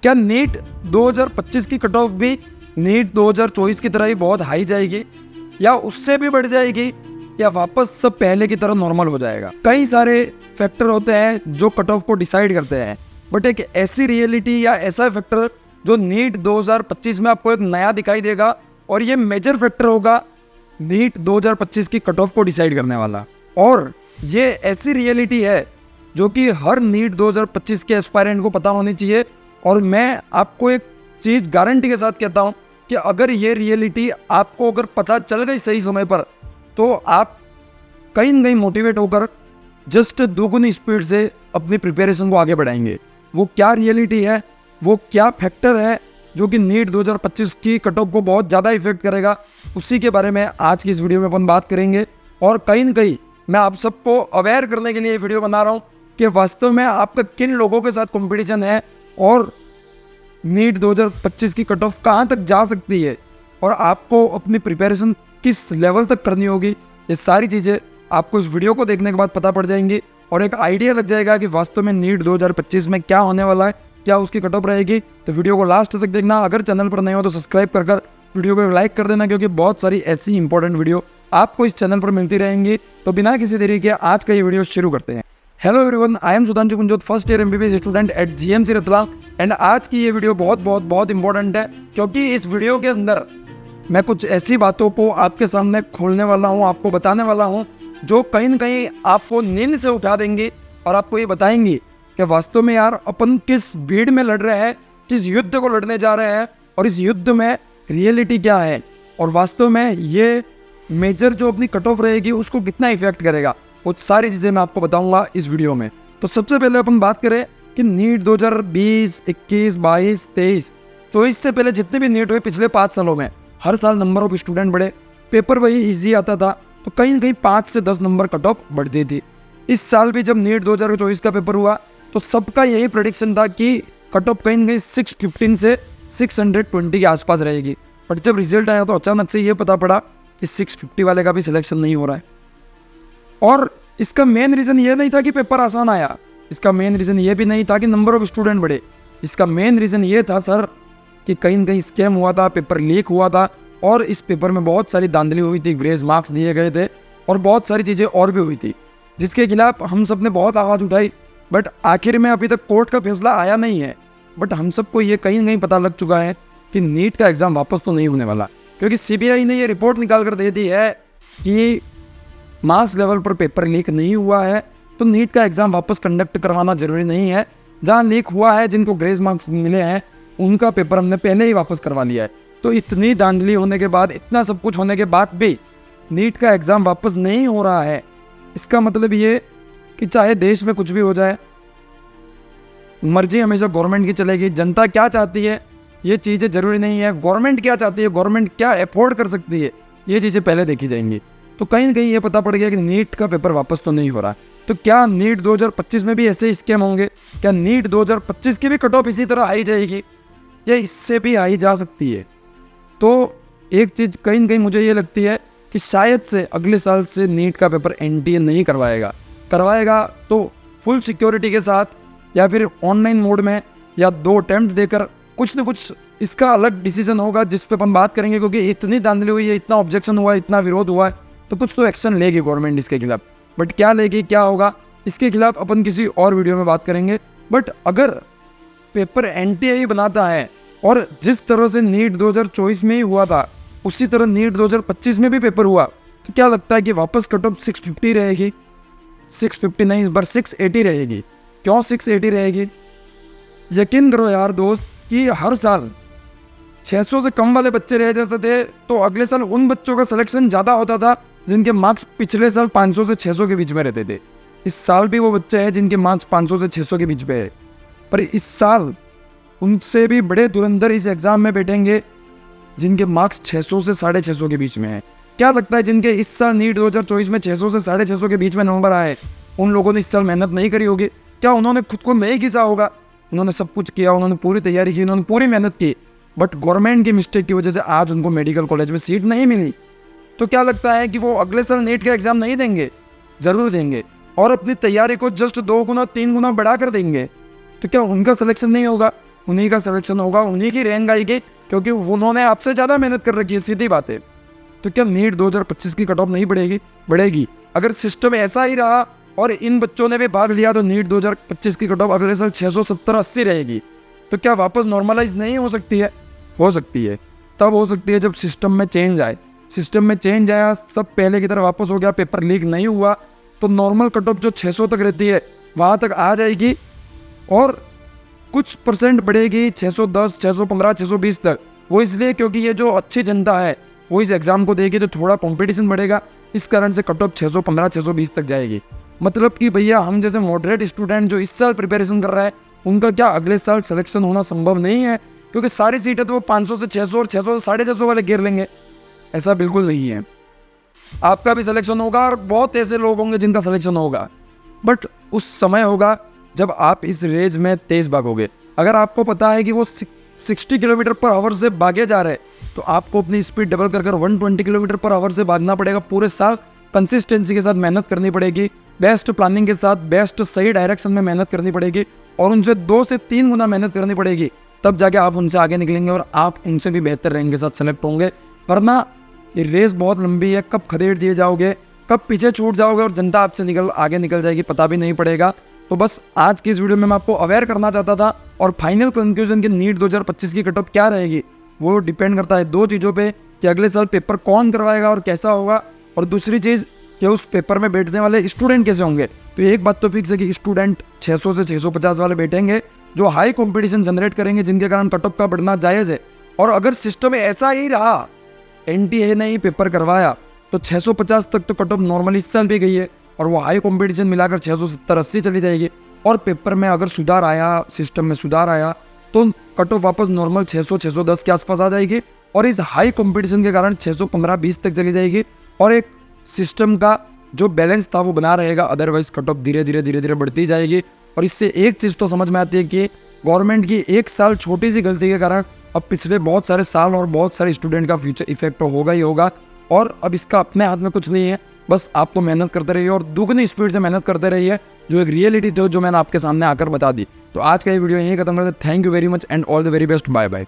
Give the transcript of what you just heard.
क्या नीट 2025 की cut off भी नीट 2024 की तरह ही बहुत हाई जाएगी, या उससे भी बढ़ जाएगी, या वापस सब पहले की तरह नॉर्मल हो जाएगा? कई सारे फैक्टर होते हैं जो कट ऑफ को डिसाइड करते हैं, बट एक ऐसी रियलिटी या ऐसा फैक्टर जो नीट 2025 में आपको एक नया दिखाई देगा, और ये मेजर फैक्टर होगा नीट 2025 की कट ऑफ को डिसाइड करने वाला। और ये ऐसी रियलिटी है जो कि हर नीट 2025 के एस्पायरेंट को पता होनी चाहिए। और मैं आपको एक चीज़ गारंटी के साथ कहता हूँ कि अगर ये रियलिटी आपको अगर पता चल गई सही समय पर, तो आप कहीं न कहीं मोटिवेट होकर जस्ट दोगुनी स्पीड से अपनी प्रिपरेशन को आगे बढ़ाएंगे। वो क्या रियलिटी है, वो क्या फैक्टर है जो कि नीट 2025 की कट ऑफ को बहुत ज़्यादा इफेक्ट करेगा, उसी के बारे में आज की इस वीडियो में अपन बात करेंगे। और कहीं न कहीं मैं आप सबको अवेयर करने के लिए ये वीडियो बना रहा हूँ कि वास्तव में आपका किन लोगों के साथ कंपटीशन है, और नीट 2025 की कट ऑफ कहाँ तक जा सकती है, और आपको अपनी प्रिपरेशन किस लेवल तक करनी होगी। ये सारी चीज़ें आपको इस वीडियो को देखने के बाद पता पड़ जाएंगी, और एक आइडिया लग जाएगा कि वास्तव में नीट 2025 में क्या होने वाला है, क्या उसकी कट ऑफ रहेगी। तो वीडियो को लास्ट तक देखना। अगर चैनल पर नए हो तो सब्सक्राइब कर वीडियो को लाइक कर देना, क्योंकि बहुत सारी ऐसी इंपॉर्टेंट वीडियो आपको इस चैनल पर मिलती रहेंगी। तो बिना किसी देरी के आज का ये वीडियो शुरू करते हैं। Hello everyone, I am Sudhanshu Kunjot, first year MBBS student at GMC Ratlam. And आज की ये वीडियो बहुत इंपॉर्टेंट है, क्योंकि इस वीडियो के अंदर मैं कुछ ऐसी बातों को आपके सामने खोलने वाला हूँ, आपको बताने वाला हूँ, जो कहीं न कहीं आपको नींद से उठा देंगी और आपको ये बताएंगी कि वास्तव में यार अपन किस भीड़ में लड़ रहे हैं, किस युद्ध को लड़ने जा रहे हैं, और इस युद्ध में रियलिटी क्या है, और वास्तव में ये मेजर जो अपनी कट ऑफ रहेगी उसको कितना इफेक्ट करेगा। वो सारी चीज़ें मैं आपको बताऊंगा इस वीडियो में। तो सबसे पहले अपन बात करें कि नीट 2020, 21, 22, 23, 24 से पहले जितने भी नीट हुए पिछले 5 सालों में, हर साल नंबर ऑफ स्टूडेंट बढ़े, पेपर वही ईजी आता था, तो कहीं न कहीं 5 से 10 नंबर कट ऑफ बढ़ती थी। इस साल भी जब नीट 2024 का पेपर हुआ तो सबका यही प्रेडिक्शन था कि कट ऑफ कहीं न कहीं 615 से 620 के आसपास रहेगी। बट जब रिजल्ट आया तो अचानक से ये पता पड़ा कि 650 वाले का भी सिलेक्शन नहीं हो रहा है। और इसका मेन रीज़न ये नहीं था कि पेपर आसान आया, इसका मेन रीज़न ये भी नहीं था कि नंबर ऑफ स्टूडेंट बढ़े। इसका मेन रीज़न ये था सर कि कहीं न कहीं स्कैम हुआ था, पेपर लीक हुआ था, और इस पेपर में बहुत सारी धांधली हुई थी, ग्रेस मार्क्स दिए गए थे, और बहुत सारी चीज़ें और भी हुई थी, जिसके खिलाफ हम सब ने बहुत आवाज़ उठाई। बट आखिर में अभी तक कोर्ट का फैसला आया नहीं है। बट हम सबको ये कहीं न कहीं पता लग चुका है कि नीट का एग्ज़ाम वापस तो नहीं होने वाला, क्योंकि CBI ने ये रिपोर्ट निकाल कर दे दी है कि मास लेवल पर पेपर लीक नहीं हुआ है, तो नीट का एग्ज़ाम वापस कंडक्ट करवाना ज़रूरी नहीं है। जहाँ लीक हुआ है, जिनको ग्रेस मार्क्स मिले हैं, उनका पेपर हमने पहले ही वापस करवा लिया है। तो इतनी धांधली होने के बाद, इतना सब कुछ होने के बाद भी नीट का एग्ज़ाम वापस नहीं हो रहा है, इसका मतलब ये कि चाहे देश में कुछ भी हो जाए, मर्जी हमेशा गवर्नमेंट की चलेगी। जनता क्या चाहती है ये चीज़ें ज़रूरी नहीं है, गवर्नमेंट क्या चाहती है, गवर्नमेंट क्या अफोर्ड कर सकती है, ये चीज़ें पहले देखी जाएंगी। तो कहीं न कहीं ये पता पड़ गया कि नीट का पेपर वापस तो नहीं हो रहा। तो क्या नीट 2025 में भी ऐसे स्कैम होंगे? क्या नीट 2025 की भी कट ऑफ इसी तरह आई जाएगी, या इससे भी आई जा सकती है? तो एक चीज़ कहीं न कहीं मुझे ये लगती है कि शायद से अगले साल से नीट का पेपर NTA नहीं करवाएगा तो फुल सिक्योरिटी के साथ, या फिर ऑनलाइन मोड में, या 2 अटेम्प्ट देकर कुछ न कुछ इसका अलग डिसीजन होगा, जिस पे अपन बात करेंगे। क्योंकि इतनी धांधली हुई है, इतना ऑब्जेक्शन हुआ है, इतना विरोध हुआ है, तो कुछ तो एक्शन लेगी गवर्नमेंट इसके खिलाफ। बट क्या लेगी, क्या होगा, इसके खिलाफ अपन किसी और वीडियो में बात करेंगे। बट अगर पेपर NTA ही बनाता है, और जिस तरह से नीट 2024 में ही हुआ था उसी तरह नीट 2025 में भी पेपर हुआ, तो क्या लगता है कि वापस कट ऑफ 650 रहेगी? 650 नहीं, इस बार 680 रहेगी। क्यों 680 रहेगी? यकीन करो यार दोस्त कि हर साल 600 से कम वाले बच्चे रह जाते थे, तो अगले साल उन बच्चों का सिलेक्शन ज़्यादा होता था जिनके मार्क्स पिछले साल 500 से 600 के बीच में रहते थे। इस साल भी वो बच्चे हैं जिनके मार्क्स 500 से 600 के बीच में है, पर इस साल उनसे भी बड़े धुरंधर इस एग्ज़ाम में बैठेंगे जिनके मार्क्स 600 से 650 के बीच में है। क्या लगता है जिनके इस साल नीट 2024 में 600 से 650 के बीच में नंबर आए, उन लोगों ने इस साल मेहनत नहीं करी होगी? क्या उन्होंने खुद को नहीं घिसा होगा? उन्होंने सब कुछ किया, उन्होंने पूरी तैयारी की, उन्होंने पूरी मेहनत की, बट गवर्नमेंट की मिस्टेक की वजह से आज उनको मेडिकल कॉलेज में सीट नहीं मिली। तो क्या लगता है कि वो अगले साल नीट का एग्ज़ाम नहीं देंगे? ज़रूर देंगे, और अपनी तैयारी को जस्ट 2 गुना 3 गुना बढ़ा कर देंगे। तो क्या उनका सिलेक्शन नहीं होगा? उन्हीं का सिलेक्शन होगा, उन्हीं की रैंक आएगी, क्योंकि उन्होंने आपसे ज़्यादा मेहनत कर रखी है, सीधी बात है। तो क्या नीट 2025 की कट ऑफ नहीं बढ़ेगी? बढ़ेगी। अगर सिस्टम ऐसा ही रहा और इन बच्चों ने भी भाग लिया तो नीट 2025 की कट ऑफ अगले साल 670-80 रहेगी। तो क्या वापस नॉर्मलाइज नहीं हो सकती है? हो सकती है। तब हो सकती है जब सिस्टम में चेंज आए। सिस्टम में चेंज आया, सब पहले की तरह वापस हो गया, पेपर लीक नहीं हुआ, तो नॉर्मल कट ऑफ जो 600 तक रहती है वहाँ तक आ जाएगी और कुछ परसेंट बढ़ेगी 610, 615, 620 तक। वो इसलिए क्योंकि ये जो अच्छी जनता है वो इस एग्ज़ाम को देगी तो थोड़ा कंपटीशन बढ़ेगा, इस कारण से कट ऑफ 615, 620 तक जाएगी। मतलब कि भैया हम जैसे मॉडरेट स्टूडेंट जो इस साल प्रिपरेशन कर रहा है उनका क्या अगले साल सिलेक्शन होना संभव नहीं है? क्योंकि सारी सीटें तो वो 500 से 600 और 600 से 650 वाले घेर लेंगे। ऐसा बिल्कुल नहीं है। आपका भी सिलेक्शन होगा और बहुत ऐसे लोग होंगे जिनका सिलेक्शन होगा, बट उस समय होगा जब आप इस रेंज में तेज भागोगे। अगर आपको पता है कि वो 60 किलोमीटर पर आवर से भागे जा रहे हैं तो आपको अपनी स्पीड डबल कर 120 किलोमीटर पर आवर से भागना पड़ेगा पूरे साल। कंसिस्टेंसी के साथ मेहनत करनी पड़ेगी, बेस्ट प्लानिंग के साथ बेस्ट सही डायरेक्शन में मेहनत करनी पड़ेगी और उनसे 2 से 3 गुना मेहनत करनी पड़ेगी, तब जाके आप उनसे आगे निकलेंगे और आप उनसे भी बेहतर रैंक के साथ सेलेक्ट होंगे। वरना ये रेस बहुत लंबी है, कब खदेड़ दिए जाओगे, कब पीछे छूट जाओगे और जनता आपसे आगे निकल जाएगी, पता भी नहीं पड़ेगा। तो बस आज की इस वीडियो में मैं आपको अवेयर करना चाहता था। और फाइनल कंक्लूजन की नीट 2025 की कट ऑफ क्या रहेगी वो डिपेंड करता है 2 चीज़ों पे, कि अगले साल पेपर कौन करवाएगा और कैसा होगा, और दूसरी चीज़ कि उस पेपर में बैठने वाले स्टूडेंट कैसे होंगे। तो एक बात तो फिक्स है कि स्टूडेंट 600 से 650 वाले बैठेंगे जो हाई कंपटीशन जनरेट करेंगे, जिनके कारण कट ऑफ का बढ़ना जायज़ है। और अगर सिस्टम ऐसा ही रहा, NTA ने ही पेपर करवाया, तो 650 तक तो कट ऑफ नॉर्मली इस साल भी गई है और वो हाई कंपटीशन मिलाकर 670-80 चली जाएगी। और पेपर में अगर सुधार आया, सिस्टम में सुधार आया, तो कट ऑफ वापस नॉर्मल 600-610 के आसपास आ जाएगी और इस हाई कंपटीशन के कारण 615-20 तक चली जाएगी और एक सिस्टम का जो बैलेंस था वो बना रहेगा। अदरवाइज कट ऑफ धीरे धीरे बढ़ती जाएगी। और इससे एक चीज़ तो समझ में आती है कि गवर्नमेंट की एक साल छोटी सी गलती के कारण अब पिछले बहुत सारे साल और बहुत सारे स्टूडेंट का फ्यूचर इफेक्ट तो होगा ही होगा। और अब इसका अपने हाथ में कुछ नहीं है, बस आपको मेहनत करते रहिए और दुगनी स्पीड से मेहनत करते रहिए, जो एक रियलिटी थी जो मैंने आपके सामने आकर बता दी। तो आज का ये वीडियो यहीं खत्म करते। Thank you very much and all the very best. Bye bye.